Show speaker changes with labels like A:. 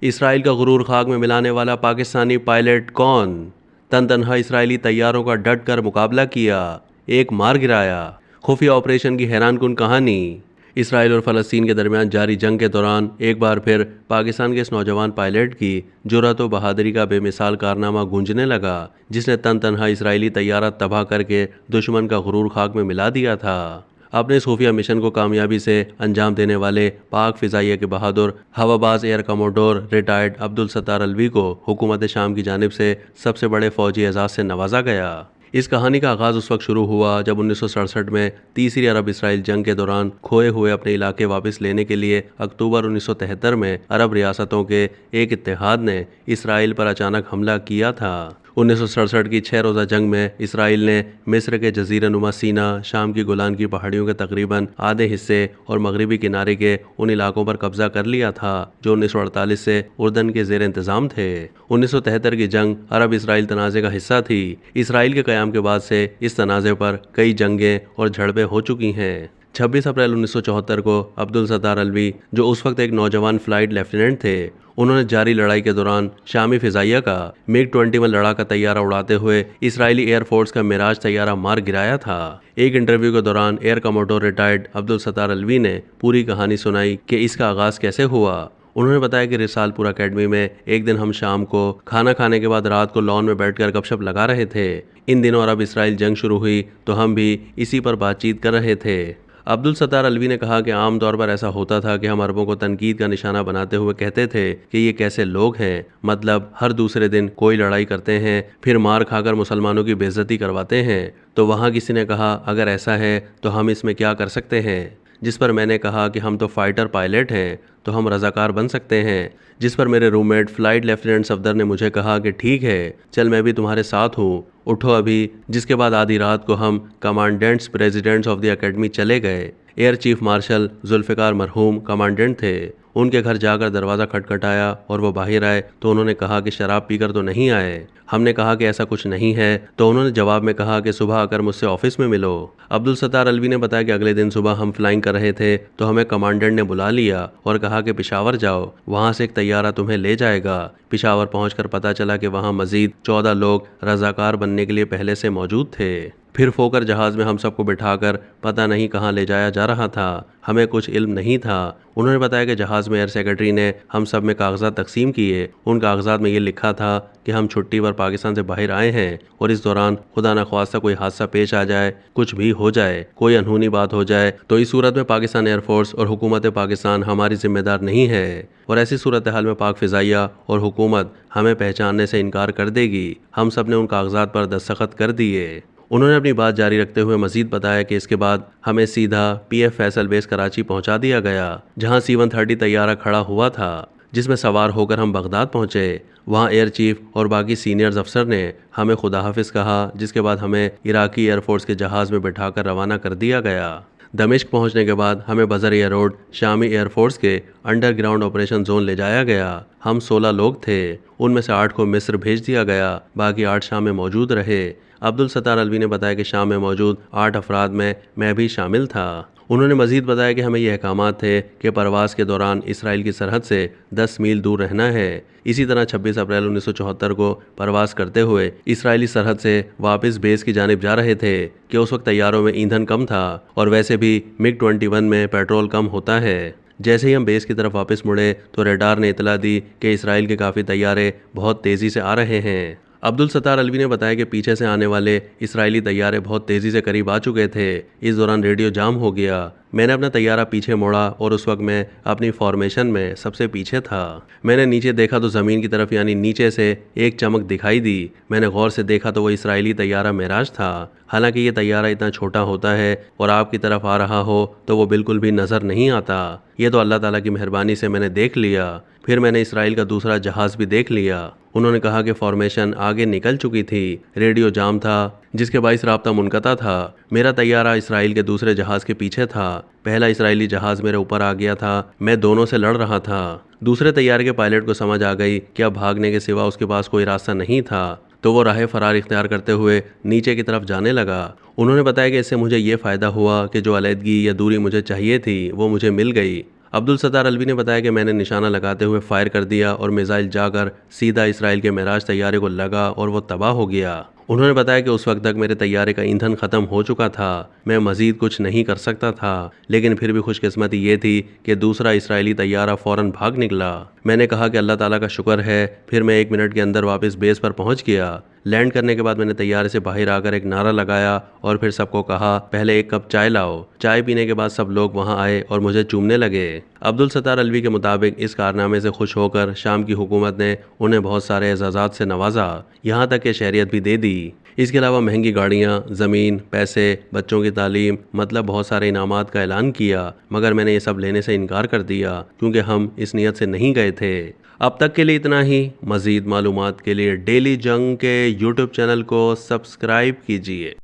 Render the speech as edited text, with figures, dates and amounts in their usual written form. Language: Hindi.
A: इसराइल का गुरूर खाक में मिलाने वाला पाकिस्तानी पायलट कौन? तन तनहा इसराइली तैयारों का डट कर मुकाबला किया, एक मार गिराया। खुफिया ऑपरेशन की हैरानकुन कहानी। इसराइल और फ़लस्तीन के दरमियान जारी जंग के दौरान एक बार फिर पाकिस्तान के इस नौजवान पायलट की जुर्रत व बहादुरी का बेमिसाल कारनामा गूंजने लगा, जिसने तन तनहा इसराइली तैयारा तबाह करके दुश्मन का गुरूर खाक में मिला दिया था। अपने इस खुफिया मिशन को कामयाबी से अंजाम देने वाले पाक फ़िज़ाइया के बहादुर हवाबाज air commodore retired Abdul Sattar Alvi को हुकूमत शाम की जानिब से सबसे बड़े फ़ौजी एजाज़ से नवाजा गया। इस कहानी का आगाज़ उस वक्त शुरू हुआ जब 1967 में तीसरी अरब इसराइल जंग के दौरान खोए हुए अपने इलाके वापस लेने के लिए अक्टूबर 1973 में अरब रियासतों के एक इत्तेहाद ने इसराइल पर अचानक हमला किया था। 1967 की 6 रोज़ा जंग में इसराइल ने मिस्र के जजीरा नुमा सीना, शाम की गोलान की पहाड़ियों के तकरीबन आधे हिस्से और मगरबी किनारे के उन इलाकों पर कब्जा कर लिया था जो 1948 से उर्दन के जेर इंतज़ाम थे। 1973 की जंग अरब इसराइल तनाज़े का हिस्सा थी। इसराइल के क़याम के बाद से इस तनाज़े पर कई जंगें और झड़पें हो चुकी हैं। 26 अप्रैल 1974 को अब्दुल सत्तार अलवी, जो उस वक्त एक नौजवान फ्लाइट लेफ्टिनेंट थे, उन्होंने जारी लड़ाई के दौरान शामी फ़िज़ाइया का MiG-21 लड़ाका तैयारा उड़ाते हुए इसराइली एयरफोर्स का मिराज तैयारा मार गिराया था। एक इंटरव्यू के दौरान air commodore retired Abdul Sattar Alvi ने पूरी कहानी सुनाई कि इसका आगाज़ कैसे हुआ। उन्होंने बताया कि रिसालपुर अकेडमी में एक दिन हम शाम को खाना खाने के बाद रात को लॉन में बैठकर गपशप लगा रहे थे। इन दिनों अरब इसराइल जंग शुरू हुई तो हम भी इसी पर बातचीत कर रहे थे। अब्दुल सत्तार अलवी ने कहा कि आम तौर पर ऐसा होता था कि हम अरबों को तनकीद का निशाना बनाते हुए कहते थे कि ये कैसे लोग हैं, मतलब हर दूसरे दिन कोई लड़ाई करते हैं फिर मार खाकर मुसलमानों की बेइज्जती करवाते हैं। तो वहाँ किसी ने कहा अगर ऐसा है तो हम इसमें क्या कर सकते हैं, जिस पर मैंने कहा कि हम तो फाइटर पायलट हैं तो हम रज़ाकार बन सकते हैं। जिस पर मेरे रूममेट फ्लाइट लेफ्टिनेंट सफदर ने मुझे कहा कि ठीक है, चल मैं भी तुम्हारे साथ हूँ, उठो अभी। जिसके बाद आधी रात को हम commandants presidents of the academy चले गए। एयर चीफ मार्शल जुल्फ़िकार मरहूम कमांडेंट थे। उनके घर जाकर दरवाज़ा खटखटाया और वो बाहर आए तो उन्होंने कहा कि शराब पीकर तो नहीं आए। हमने कहा कि ऐसा कुछ नहीं है तो उन्होंने जवाब में कहा कि सुबह आकर मुझसे ऑफिस में मिलो। अब्दुल सत्तार अलवी ने बताया कि अगले दिन सुबह हम फ्लाइंग कर रहे थे तो हमें कमांडेंट ने बुला लिया और कहा कि पेशावर जाओ, वहाँ से एक तैयारा तुम्हें ले जाएगा। पेशावर पहुंचकर पता चला कि वहाँ मजीद 14 लोग रज़ाकार बनने के लिए पहले से मौजूद थे। फिर फोकर जहाज़ में हम सबको बिठाकर पता नहीं कहाँ ले जाया जा रहा था। हमें कुछ इल्म नहीं था। उन्होंने बताया कि जहाज़ में एयर सेक्रेटरी ने हम सब में कागजात तकसीम किए। उन कागजात में ये लिखा था कि हम छुट्टी पर पाकिस्तान से बाहर आए हैं और इस दौरान खुदा न ख्वास्ता कोई हादसा पेश आ जाए, कुछ भी हो जाए, कोई अनहोनी बात हो जाए तो इस सूरत में पाकिस्तान एयरफोर्स और हुकूमत पाकिस्तान हमारी जिम्मेदार नहीं है और ऐसी सूरत हाल में पाक फ़िज़ाइया और हुकूमत हमें पहचानने से इनकार कर देगी। हम सब ने उन कागजात पर दस्तखत कर दिए। उन्होंने अपनी बात जारी रखते हुए मजीद बताया कि इसके बाद हमें सीधा PF फैसल बेस कराची पहुंचा दिया गया, जहां C-130 तैयारा खड़ा हुआ था, जिसमें सवार होकर हम बगदाद पहुंचे। वहां एयर चीफ और बाकी सीनियर्स अफसर ने हमें खुदा हाफिज़ कहा, जिसके बाद हमें इराकी एयरफोर्स के जहाज़ में बिठाकर रवाना कर दिया गया। दमिश्क पहुंचने के बाद हमें buzzer air road Shami air force के अंडरग्राउंड ऑपरेशन जोन ले जाया गया। हम 16 लोग थे, उनमें से 8 को मिस्र भेज दिया गया, बाकी 8 शाम में मौजूद रहे। अब्दुल सत्तार अलवी ने बताया कि शाम में मौजूद 8 अफराद में मैं भी शामिल था। उन्होंने मजीद बताया कि हमें यह अहकामात थे कि परवाज़ के दौरान इसराइल की सरहद से 10 मील दूर रहना है। इसी तरह 26 अप्रैल 1974 को परवाज़ करते हुए इसराइली सरहद से वापस बेस की जानिब जा रहे थे कि उस वक्त तैयारों में ईंधन कम था और वैसे भी MiG-21 में पेट्रोल कम होता है। जैसे ही हम बेस की तरफ वापस मुड़े तो रडार ने इतला दी कि इसराइल के काफ़ी तैयारे बहुत तेज़ी से आ रहे हैं। अब्दुल सत्तार अलवी ने बताया कि पीछे से आने वाले इसराइली तैयारे बहुत तेज़ी से करीब आ चुके थे। इस दौरान रेडियो जाम हो गया। मैंने अपना तैयारा पीछे मोड़ा और उस वक्त मैं अपनी फॉर्मेशन में सबसे पीछे था। मैंने नीचे देखा तो ज़मीन की तरफ यानी नीचे से एक चमक दिखाई दी। मैंने गौर से देखा तो वो इसराइली तैयारा मेराज था। हालांकि ये तैयारा इतना छोटा होता है और आपकी तरफ आ रहा हो तो वो बिल्कुल भी नज़र नहीं आता। ये तो अल्लाह ताला की मेहरबानी से मैंने देख लिया। फिर मैंने इसराइल का दूसरा जहाज़ भी देख लिया। उन्होंने कहा कि फॉर्मेशन आगे निकल चुकी थी, रेडियो जाम था जिसके बाइस राब्ता मुनक़ता था। मेरा तैयारा इसराइल के दूसरे जहाज़ के पीछे था। पहला इसराइली जहाज़ मेरे ऊपर आ गया था। मैं दोनों से लड़ रहा था। दूसरे तैयारे के पायलट को समझ आ गई कि अब भागने के सिवा उसके पास कोई रास्ता नहीं था, तो वो राह फरार इख्तियार करते हुए नीचे की तरफ जाने लगा। उन्होंने बताया कि इससे मुझे ये फ़ायदा हुआ कि जो अलहदगी या दूरी मुझे चाहिए थी वो मुझे मिल गई। अब्दुल सत्तार अलवी ने बताया कि मैंने निशाना लगाते हुए फायर कर दिया और मिसाइल जाकर सीधा इसराइल के मेराज तैयारे को लगा और वो तबाह हो गया। उन्होंने बताया कि उस वक्त तक मेरे तैयारे का ईंधन खत्म हो चुका था, मैं मजीद कुछ नहीं कर सकता था, लेकिन फिर भी खुशकिस्मती ये थी कि दूसरा इसराइली तैयारा फौरन भाग निकला। मैंने कहा कि अल्लाह ताला का शुक्र है। फिर मैं 1 मिनट के अंदर वापस बेस पर पहुंच गया। लैंड करने के बाद मैंने तैयारे से बाहर आकर एक नारा लगाया और फिर सबको कहा, पहले एक कप चाय लाओ। चाय पीने के बाद सब लोग वहां आए और मुझे चूमने लगे। अब्दुल सत्तार अलवी के मुताबिक इस कारनामे से खुश होकर शाम की हुकूमत ने उन्हें बहुत सारे एजाज़ात से नवाजा, यहाँ तक कि शहरियत भी दे दी। इसके अलावा महंगी गाड़ियाँ, ज़मीन, पैसे, बच्चों की तालीम, मतलब बहुत सारे इनामात का ऐलान किया, मगर मैंने ये सब लेने से इनकार कर दिया क्योंकि हम इस नीयत से नहीं गए थे। अब तक के लिए इतना ही। मज़ीद मालूमात के लिए डेली जंग के यूट्यूब चैनल को सब्सक्राइब कीजिए।